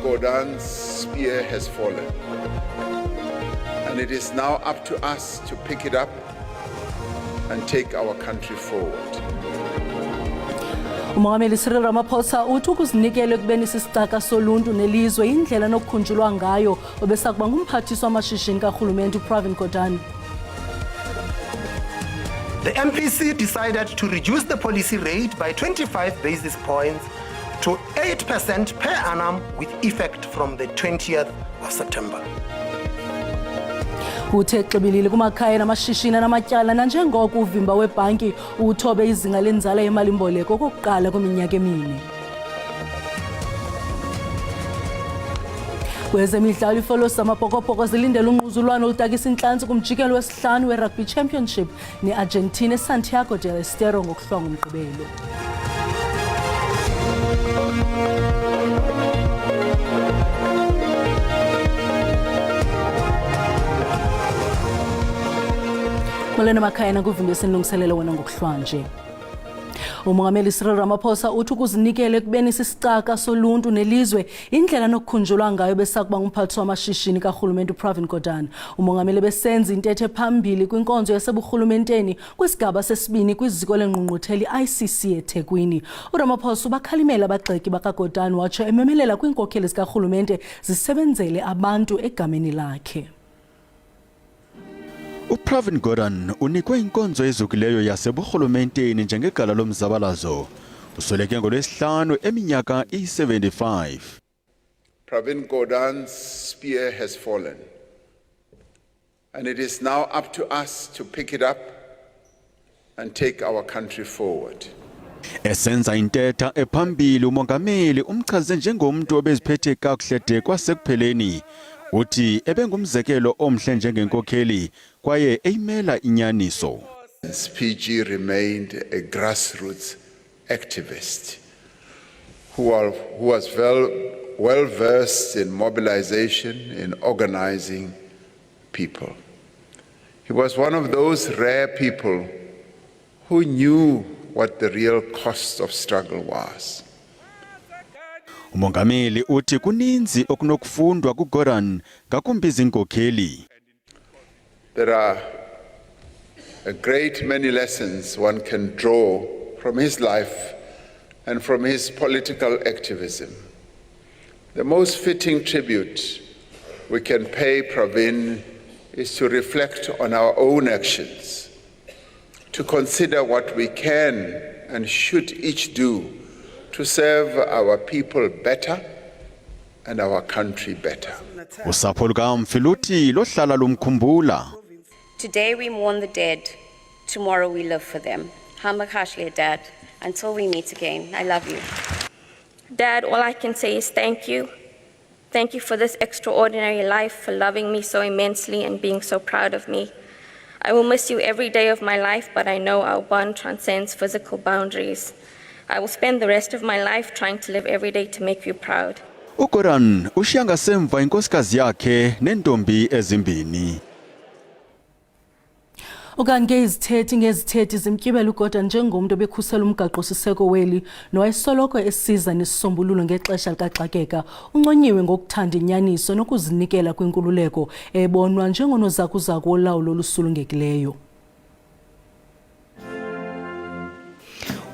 Gordhan's spear has fallen, and it is now up to us to pick it up and take our country forward. uMongameli Cyril Ramaphosa uthi ukuzinikela ekubeni sisicaka soluntu nelizwe indlela nokukhunjulwa ngayo obesakuba ngumphathiswa wamashishini karhulumente uPravin Gordhan. The MPC decided to reduce the policy rate by 25 basis points to 8% per annum with effect from the 20th of September. Uthe xibilili kumakhaya namashishini namatyala nanjengoko uvimba webhanki uthobe izinga lenzala yemalimboleko okokuqala kweminyaka emine. Kwezemidlalo ifolo samabhokobhoko zilindele unquzulwano olutakisa intlantsi kumjikelo wesihlanu weRugby Championship neArgentina eSantiago del Estero ngokuhlwa ngomgqibelo. Molweni makhaya nakuvimba esinilungiselele wena ngokuhlwa nje. uMongameli Cyril Ramaphosa uthi ukuzinikela ekubeni sisicaka soluntu nelizwe indlela nokukhunjulwa ngayo besakuba ngumphathiswa wamashishini karhulumente uPravin Gordhan. uMongameli besenza intetho phambili kwinkonzo yaseburhulumenteni kwisigaba sesibini kwiziko lengqungquthela iICC eThekwini. uRamaphosa ubakhalimela abagxeki bakaGordhan watsho ememelela kwiinkokheli zikarhulumente zisebenzele abantu egameni lakhe. uPravin Gordhan unikwe inkonzo ezukileyo yaseburhulumenteni njengegala lomzabalazo. Usweleke ngolwesihlanu eminyaka i-75. Pravin Gordhan's spear has fallen, and it is now up to us to pick it up and take our country forward. Esenza intetha ephambili umongameli umchaze njengomntu obeziphethe kakuhle de kwasekupheleni. Uthi ebengumzekelo omhle njengenkokheli kwaye eyimela inyaniso. PG remained a grassroots activist who was well versed in mobilization, in organizing people. He was one of those rare people who knew what the real cost of struggle was. umongameli uthi kuninzi okunokufundwa kuGordhan ngakumbi izinkokheli. There are a great many lessons one can draw from his life and from his political activism. The most fitting tribute we can pay Pravin is to reflect on our own actions, to consider what we can and should each do to serve our people better and our country better. Usapho lukaMfiluthi lohlala lumkhumbula. Today we mourn the dead, tomorrow we live for them. Hamakashli, Dad. Until we meet again, I love you. Dad, all I can say is thank you. Thank you for this extraordinary life, for loving me so immensely and being so proud of me. I will miss you every day of my life, but I know our bond transcends physical boundaries. I will spend the rest of my life trying to live every day to make you proud. uGordhan ushiya ngasemva inkosikazi yakhe nentombi ezimbini. Ukanti ngezithethi zimtyibela uGordhan njengomntu obekhusela umgaqo-siseko weli nowayesoloko esiza nesisombululo ngexesha likaxakeka. Unconyiwe ngokuthanda inyaniso nokuzinikela kwinkululeko ebonwa njengonozakuzaku wolawulo olusulungekileyo.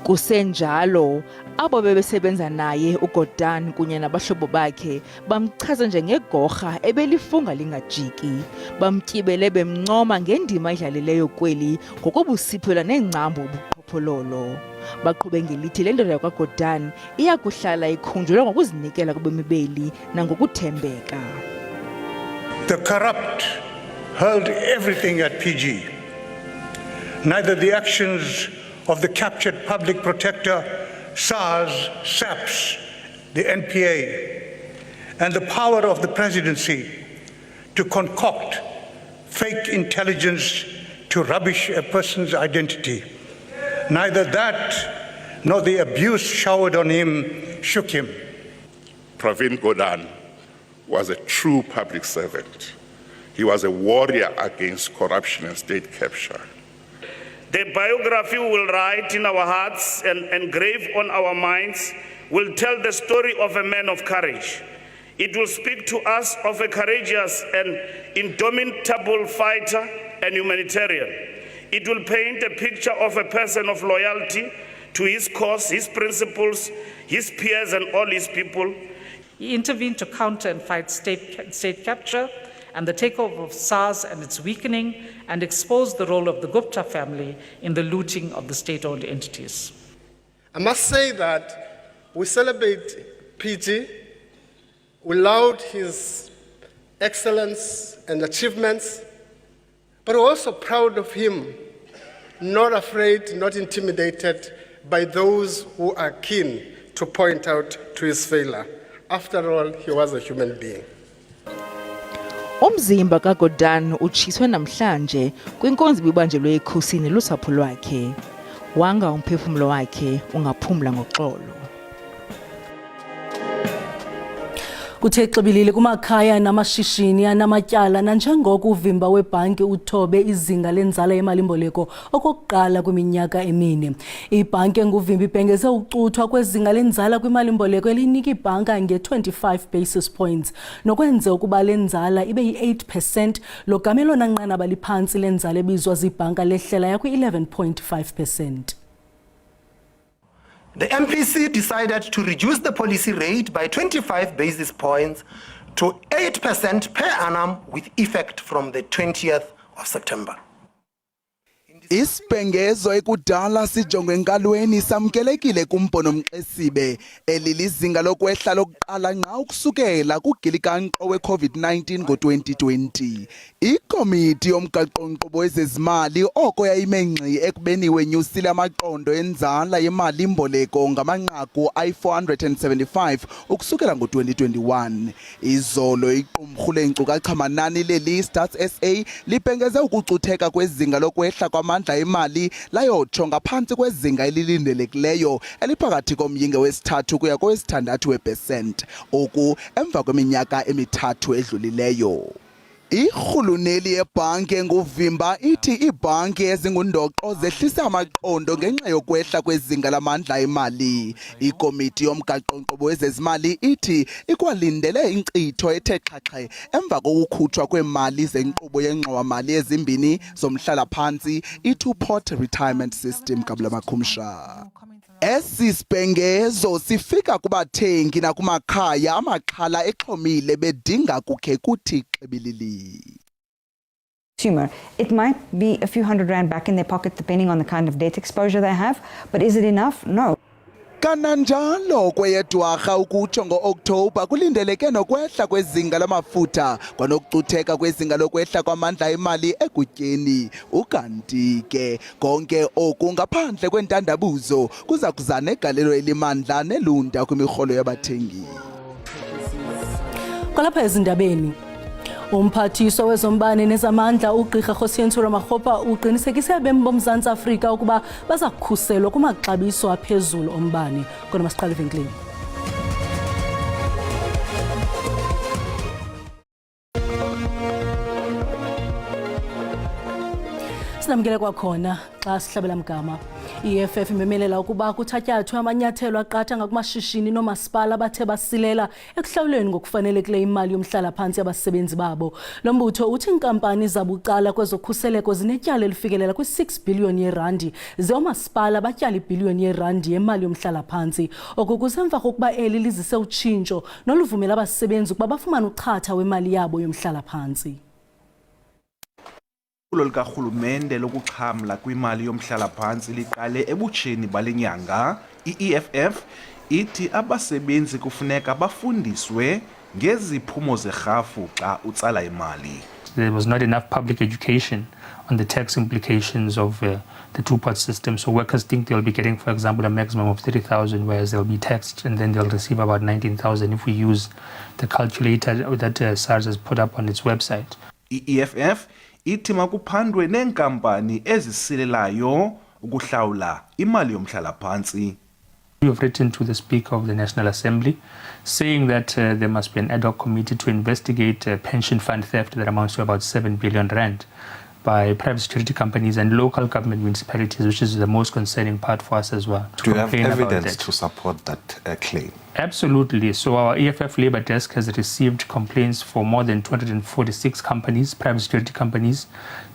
Kusenjalo abo bebesebenza naye uGordhan kunye nabahlobo bakhe bamchaza njengegorha ebelifunga lingajiki. Bamtyibele bemncoma ngendima edlalileyo kweli ngokubusiphela nengcambu ubuqhophololo. Baqhube ngelithi le ndoda yakwaGordhan iyakuhlala ikhunjulwa ngokuzinikela kubemibeli nangokuthembeka. The corrupt hurled everything at PG. Neither the actions of the captured public protector, SARS, SAPS, the NPA, and the power of the presidency to concoct fake intelligence to rubbish a person's identity. Neither that nor the abuse showered on him shook him. Pravin Gordhan was a true public servant. He was a warrior against corruption and state capture. The biography we will write in our hearts and engrave on our minds will tell the story of a man of courage. It will speak to us of a courageous and indomitable fighter and humanitarian. It will paint a picture of a person of loyalty to his cause, his principles, his peers, and all his people. He intervened to counter and fight state capture and the takeover of SARS and its weakening, and exposed the role of the Gupta family in the looting of the state-owned entities. I must say that we celebrate PG, we laud his excellence and achievements, but we're also proud of him, not afraid, not intimidated by those who are keen to point out to his failure. After all, he was a human being. Umzimba kaGordhan utshiswe namhlanje kwinkonzo ebibanjelwe ekhusini lusapho lwakhe. Wanga umphefumlo wakhe ungaphumla ngoxolo. Kuthe xibilili kumakhaya namashishini anamatyala nanjengoko uvimba webhanki uthobe izinga lenzala yemalimboleko okokuqala kwiminyaka emine. Ibhanki enguvimba ibhengeze ucuthwa kwezinga lenzala kwimalimboleko elinika ibhanka nge-25 basis points nokwenze ukuba lenzala ibe yi-8%, lo gamelona nqanaba liphantsi lenzala ebizwa zibhanka lehlela yakwi-11.5%. The MPC decided to reduce the policy rate by 25 basis points to 8% per annum with effect from the 20th of September. Isibhengezo ekudala sijonge enkalweni samkelekile kumbono Mxesibe elilizinga lokwehla lokuqala nqa ukusukela kugilikanqo we-COVID-19 ngo-2020. Ikomiti yomgaqo-nkqubo wezezimali oko yayimengxi ekubeni wenyusile amaqondo enzala yemali-mboleko ngamanqaku ayi-475 ukusukela ngo-2021. Izolo iqumrhu leenkcukacha manani leli Stats SA libhengeze ukucutheka kwezinga lokwehla kwamandla emali layotsho ngaphantsi kwezinga elilindelekileyo eliphakathi komyinge wesithathu kuya kowesithandathu we-percent, oku emva kweminyaka emithathu edlulileyo. Irhuluneli yebhanki enguvimba ithi iibhanki ezingundoqo zehlisa amaqondo ngenxa yokwehla kwezinga lamandla emali. Ikomiti yomgaqo-nkqubo wezezimali ithi ikwalindele inkcitho ethe xhaxhe emva kokukhutshwa kweemali zenkqubo yengxowa-mali ezimbini zomhlala-phantsi, i-two-pot retirement system kabulamakhumsha. Esi sibhengezo sifika kubathengi nakumakhaya amaxhala exhomile bedinga kukhe kuthi xibilili. It might be a few $100 back in their pocket depending on the kind of debt exposure they have, but is it enough? No. Kananjalo kweyedwarha ukutsho ngo-Okthobha kulindeleke nokwehla kwezinga lamafutha kwanokucutheka kwezinga lokwehla kwamandla emali ekutyeni. Ukanti ke konke oku ngaphandle kwentandabuzo kuza kuza negalelo elimandla nelunda kwimirholo yabathengi. Kwalapha ezindabeni, umphathiswa wezombane nezamandla ugqirha Kgosientsho Makgopa uqinisekise abemi boMzantsi Afrika ukuba baza kukhuselwa kumaxabiso aphezulu ombane. Kodwa masiqale evenkileni. Sinamkele kwakhona xa sihlabela mgama. I-EFF imemelela ukuba kuthatyathwe amanyathelo aqatha ngakumashishini noomasipala abathe basilela ekuhlawuleni ngokufanelekileyo imali yomhlala-phantsi yabasebenzi babo. Lo mbutho uthi iinkampani zabucala kwezokhuseleko zinetyala elifikelela kwi-6 billion yeerandi, ze oomasipala batyala ibhiliyoni yeerandi yemali yomhlala-phantsi. Oku kusemva kokuba eli lizise utshintsho noluvumela abasebenzi ukuba bafumane uchatha wemali yabo yomhlala-phantsi. Likarhulumente lokuxhamla kwimali yomhlala-phantsi liqale ebutsheni bale nyanga. I-EFF ithi abasebenzi kufuneka bafundiswe ngeziphumo zerhafu xa utsala imali. There was not enough public education on the tax implications of the two-part system. So workers think they'll be getting, for example, a maximum of 30,000, whereas they'll be taxed and then they'll receive about 19,000 if we use the calculator that SARS has put up on its website. I-EFF ithi makuphandwe neenkampani ezisilelayo ukuhlawula imali yomhlala-phantsi. We have written to the Speaker of the National Assembly saying that there must be an ad hoc committee to investigate pension fund theft that amounts to about 7 billion rand. by private security companies and local government municipalities, which is the most concerning part for us as well. Do you have complain about evidence that. to support that claim? Absolutely. So our EFF Labour Desk has received complaints for more than 246 companies, private security companies,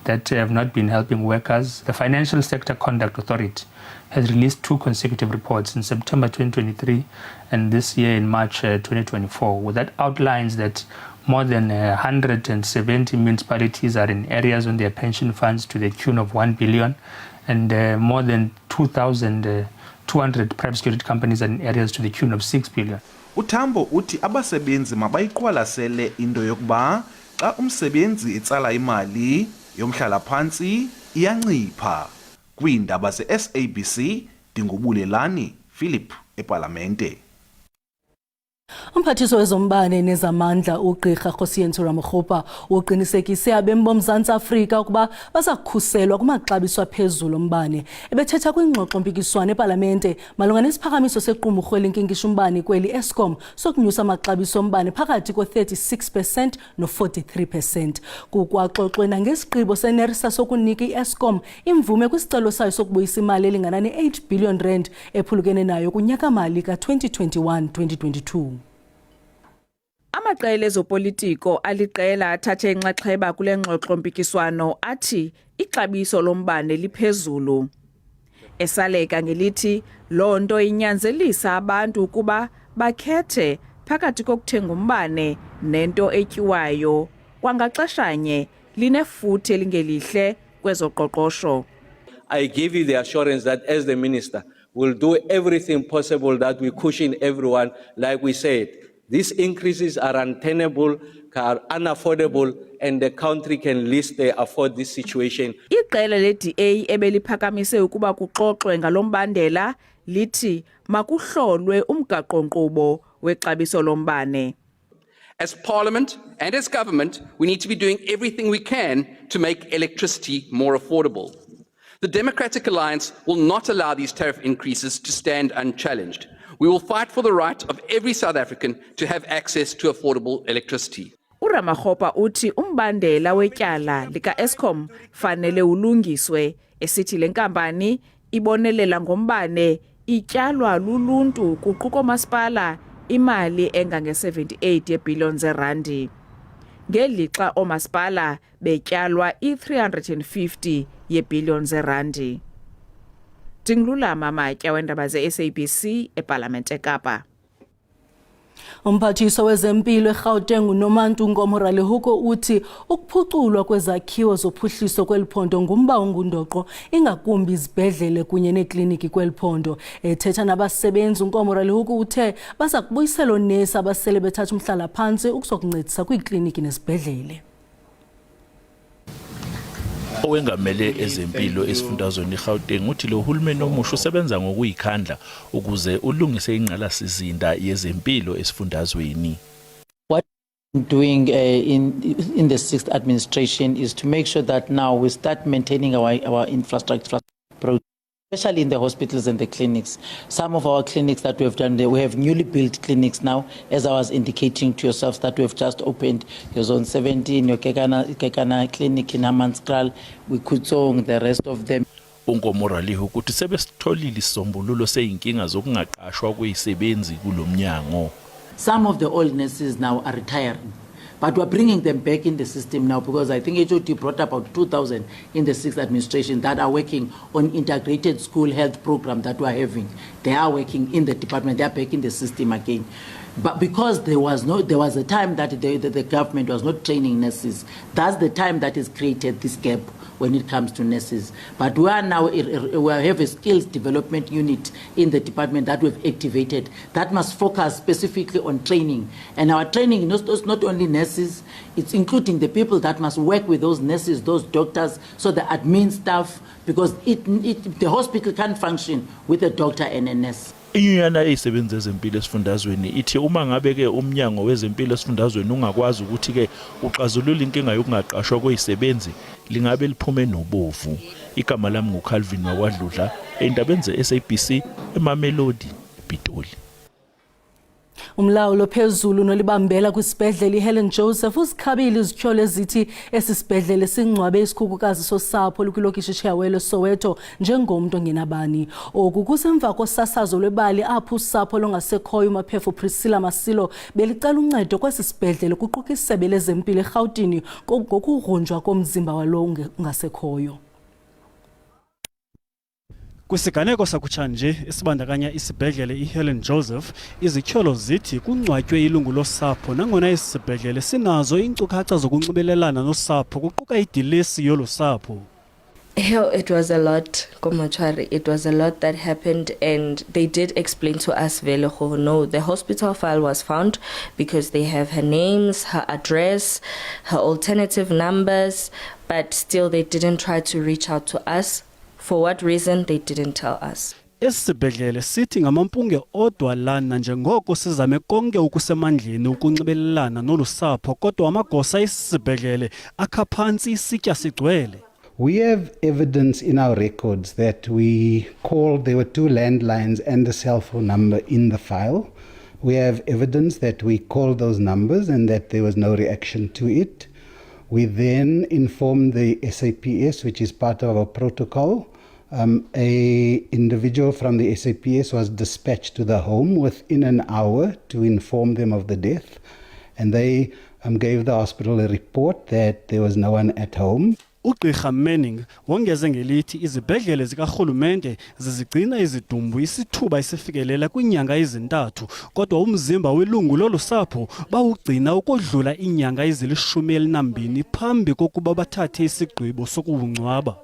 that have not been helping workers. The Financial Sector Conduct Authority has released 2 consecutive reports in September 2023 and this year in March 2024, that outlines that more than 170 municipalities are in areas on their pension funds to the tune of 1 billion, and more than 2,200 private security companies are in areas to the tune of 6 billion. Utambo uthi abasebenzi mabayiqwalasele into yokuba xa umsebenzi etsala imali yomhlala phansi iyancipha. Kwiindaba ze-SABC, Dingubulelani Philip eParlamente. Umphathiswa wezombane nezamandla uGqirha Kgosientsho Ramokgopa uqinisekise abemi boMzantsi Afrika ukuba bazakukhuselwa kumaxabiso aphezulu ombane. Ebethetha kwingxoxo-mpikiswano eParlamente malunga nesiphakamiso sequmrhu elinkinkisha umbane kweli Eskom sokunyusa amaxabiso ombane phakathi ko-36% no-43%. Kukwaxoxwe nangesigqibo seNERSA sokunika i-Eskom imvume kwisicelo sayo sokubuyisa imali elingana ne-8 billion rand ephulukene nayo kunyaka-mali ka-2021-2022. Amaqela ezopolitiko aliqela athathe inxaxheba kule ngxoxo-mpikiswano athi ixabiso lombane liphezulu. Esaleka ngelithi loo nto inyanzelisa abantu ukuba bakhethe phakathi kokuthenga umbane nento etyiwayo, kwangaxeshanye linefuthe elingelihle kwezoqoqosho. I give you the assurance that as the minister, we'll do everything possible that we cushion everyone. Like we said, these increases are untenable, are unaffordable, and the country can least afford this situation. Iqela le-DA ebeliphakamise ukuba kuxoxwe ngalombandela lithi makuhlolwe umgaqo-nkqubo wexabiso lombane. As Parliament and as government, we need to be doing everything we can to make electricity more affordable. The Democratic Alliance will not allow these tariff increases to stand unchallenged. We will fight for the right of every South African to have access to affordable electricity. uRamokgopa uthi umbandela wetyala lika-Eskom fanele ulungiswe, esithi le nkampani ibonelela ngombane ityalwa luluntu kuquka omasipala imali engange-78 yeebhiliyoni zeerandi. Ngelixa omasipala betyalwa i-350 yeebhiliyoni zeerandi. Dingulama Matya wendaba ze-SABC eParlamente eKapa. Umphathiswa wezempilo eGauteng uNomantu Ngomoralehuko uthi ukuphuculwa kwezakhiwo zophuhliso kweliphondo ngumba ongundoqo ingakumbi izibhedlele kunye neekliniki kweliphondo. Ethetha nabasebenzi uNgomoralehuko uthe baza kubuyisela oonesi abasele bethatha umhlala phantsi ukuzokuncedisa kwiikliniki nezibhedlele. Owengamele ezempilo esifundazweni iGauteng uthi lo hulumeni omusha usebenza ngokuyikhandla ukuze ulungise ingqalasizinda yezempilo esifundazweni. What we're doing in the 6th administration is to make sure that now we start maintaining our infrastructure, especially in the hospitals and the clinics. Some of our clinics that we have done, we have newly built clinics now, as I was indicating to yourselves, that we have just opened your Zone 17, your Kekana clinic in Hammanskraal, we Kutsong, the rest of them. uNgomoralehuko ukuthi sebesitholile isisombululo seyinkinga zokungaqashwa kwezisebenzi kulomnyango. Some of the old nurses now are retiring, but we're bringing them back in the system now because I think HOT brought about 2,000 in the 6th administration that are working on integrated school health program that we're having. They are working in the department, they are back in the system again. But because there was a time that the government was not training nurses, that's the time that has created this gap when it comes to nurses. But we are now, we have a skills development unit in the department that we've activated that must focus specifically on training. And our training is not only nurses, it's including the people that must work with those nurses, those doctors, so the admin staff, because the hospital can't function with a doctor and a nurse. Inyunyana ezisebenza ezempilo esifundazweni ithi uma ngabe ke umnyango wezempilo esifundazweni ungakwazi ukuthi ke uxazulule inkinga yokungaqashwa kwezisebenzi lingabe liphume nobovu. Igama lami nguCalvin wakwaDludla endabeni ze-SABC eMamelodi ePitoli. Umlawuli ophezulu nolibambela kwisibhedlele iHelen Joseph uzikhabile izityholo ezithi esisibhedlele singcwabe isikhukukazi sosapho likwilokishi eChiyawelo Soweto njengomntu ongenabani. Oku kusemva kosasazo lwebali apho usapho longasekhoyo uMaphefu Priscilla Masilo belicela uncedo kwesi sibhedlele kuquka isebe lezempilo eRhawutini ngokugrunjwa komzimba walo ungasekhoyo. Kwisiganeko sakutshanje esibandakanya isibhedlele iHelen Joseph, izityholo zithi kungcwatywe ilungu losapho nangona isibhedlele sinazo iinkcukacha zokunxibelelana nosapho kuquka idilesi yolu sapho. It was a lot, Komachari. It was a lot that happened, and they did explain to us, Veleho, no, the hospital file was found because they have her names, her address, her alternative numbers, but still they didn't try to reach out to us. For what reason, they didn't tell us. Esibhedlele sithi ngamampunge odwa lana njengoko sizame konke ukusemandleni ukunxibelelana nolu sapho kodwa amagosa esibhedlele akha phantsi isitya sigcwele. We have evidence in our records that we called, there were 2 landlines and the cell phone number in the file. We have evidence that we called those numbers and that there was no reaction to it. We then informed the SAPS, which is part of our protocol. A individual from the SAPS was dispatched to the home within an hour to inform them of the death. And they gave the hospital a report that there was no one at home. Ugqirha Manning wongeze ngelithi izibhedlele zikarhulumente zizigcina izidumbu isithuba esifikelela kwinyanga ezintathu kodwa umzimba welungu lolu sapho bawugcina ukodlula inyanga ezili12 phambi kokuba bathathe isigqibo sokuwungcwaba.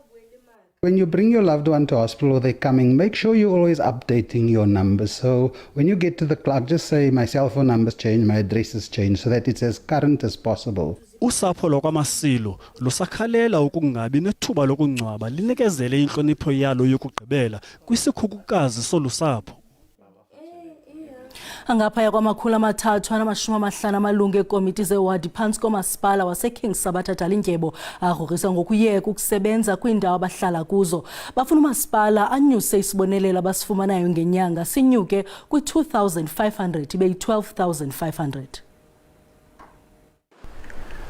When you bring your loved one to hospital or they're coming, make sure you're always updating your numbers. So when you get to the clerk, just say my cell phone number's changed, my address has changed, so that it's as current as possible. Usapho lokwaMasilo lusakhalela ukungabi nethuba lokungcwaba linikezele inhlonipho yalo yokugqibela kwisikhukukazi solusapho. Angaphaya kwama350 amalungu ekomiti zewadi phantsi komasipala waseKing Sabata Dalindyebo agrogrisa ngokuyeka ukusebenza kwiindawo abahlala kuzo. Bafuna umasipala anyuse isibonelelo abasifumanayo ngenyanga sinyuke kwi-2,500 ibe yi-12,500.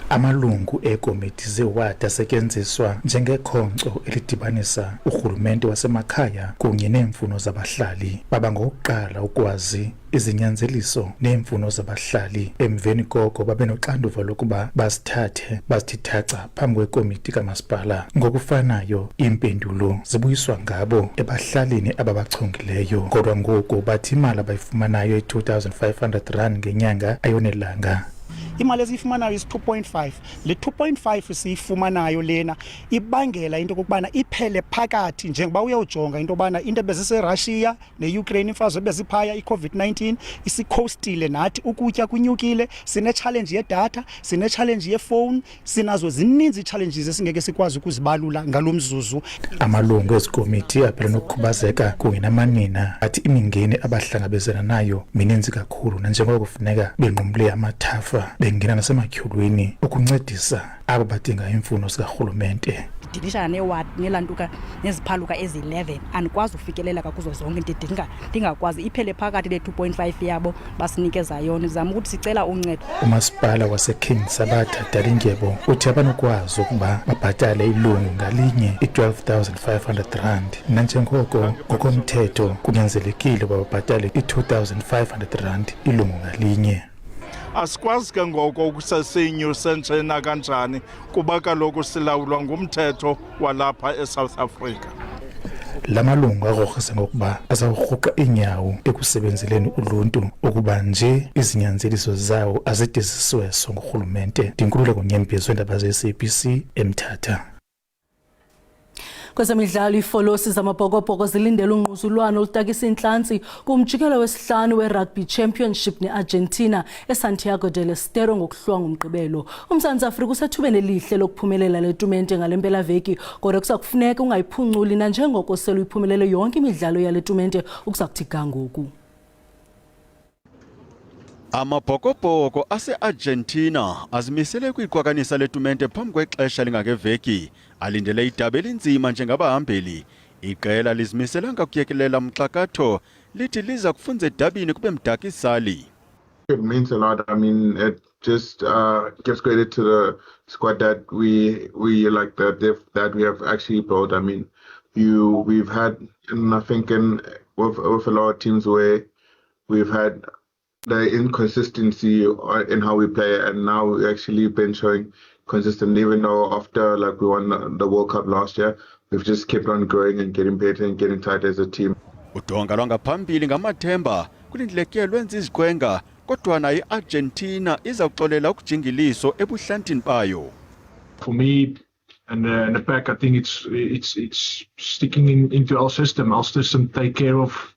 Amalungu ekomiti zewadi asetyenziswa njengekhonkco elidibanisa urhulumente wasemakhaya kunye neemfuno zabahlali. Baba ngokuqala ukwazi izinyanzeliso neemfuno zabahlali emveni koko babe noxanduva lokuba bazithathe bazithithaca phambi kwekomiti kamasipala. Ngokufanayo iimpendulo zibuyiswa ngabo ebahlalini ababachongileyo kodwa ngoku bathi imali abayifumanayo i-2,500 ngenyanga ayonelanga. Imali esiyifumanayo is 2.5. Le 2.5 siyifumanayo lena ibangela into kokubana iphele phakathi njengoba uyawujonga into bana into beziseRussia neUkraine imfazwe beziphaya iCovid-19 isikhostile nathi ukutya kunyukile sine challenge yedatha sine challenge yefone sinazo zininzi challenges esingeke sikwazi ukuzibalula ngalomzuzu. Amalungu ezikomiti aphela nokukhubazeka kunye namanina athi imingeni abahlangabezana nayo mininzi kakhulu nanjengoko kufuneka benqumle amathafa bengena nasematyholweni ukuncedisa abo badinga imfuno zikarhulumente. Ndidishana neward nelantuka neziphaluka ezi11 andikwazi ufikelela kuzo zonke ndingakwazi iphele phakathi le 2.5 yabo basinikeza yona zama ukuthi sicela uncedo. Umasipala waseKing Sabata Dalindyebo uthi abanokwazi ukuba babhatale ilungu ngalinye i-12,500 nanjengoko ngokomthetho kunyanzelekile babhatale i-2,500 ilungu ngalinye. Asikwazi ke ngoko ukusesenyuse njena kanjani kuba kaloku silawulwa ngumthetho walapha eSouth Africa. Lamalungu agrogrisa ngokuba azawurhuqa iinyawo ekusebenzeleni uluntu ukuba nje izinyanzeliso zawo azidizisweso ngurhulumente. Ndinkululeko Nyembezi weendaba ze-SABC eMthatha. Kwezemidlalo ifolosi zamabhokobhoko zilindele ungquzulwano olutakisa intlantsi kumjikelo wesihlanu weRugby Championship neArgentina eSantiago del Estero ngokuhlwa ngomgqibelo. UMzantsi Afrika usethubeni elihle lokuphumelela le tumente ngale mpelaveki kodwa kusakufuneka ungayiphunculi nanjengoko sele uyiphumelele yonke imidlalo yale tumente ukuzakuthi ga ngoku. Amabhokobhoko ase-Argentina azimisele kwiqwakanisa letumente phambi kwexesha lingakeveki alindele idabi elinzima njengabahambeli. Iqela lizimiselanga kuyekelela mxakatho lithi liza kufunza edabini kube mdakisali. It means a lot. I mean, it just gives credit to the squad that we like that we have actually built. I mean, we've had, and I think with a lot of teams where we've had the inconsistency in how we play, and now we've actually been showing consistent. Even though after like we won the World Cup last year, we've just kept on growing and getting better and getting tighter as a team. udonga lwangaphambili ngamathemba kulindleke lwenza izigwenga kodwa nayo iArgentina iza kuxolela ukujingiliso ebuhlantini bayo. For me and the pack, I think it's sticking into our system. Our system take care of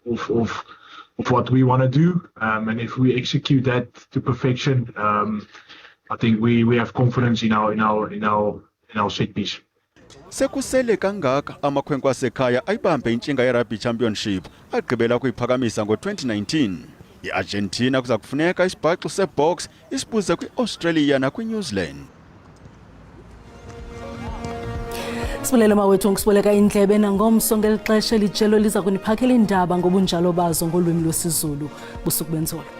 what we want to do, and if we execute that to perfection, I think we have confidence in our set piece. Sekusele kangaka amakhwenkwe asekhaya ayibambe intshinga yeRugby Championship agqibela kuyiphakamisa ngo-2019. iArgentina kuza kufuneka isibhaxu sebox isibuze kwiAustralia nakwiNew Zealand. Sibulele mawethu ngisiboleka indlebe nangomso ngeli xesha lijelo liza kuniphakela indaba ngobunjalo bazo ngolwimi lwesiZulu. Busuku benzolo.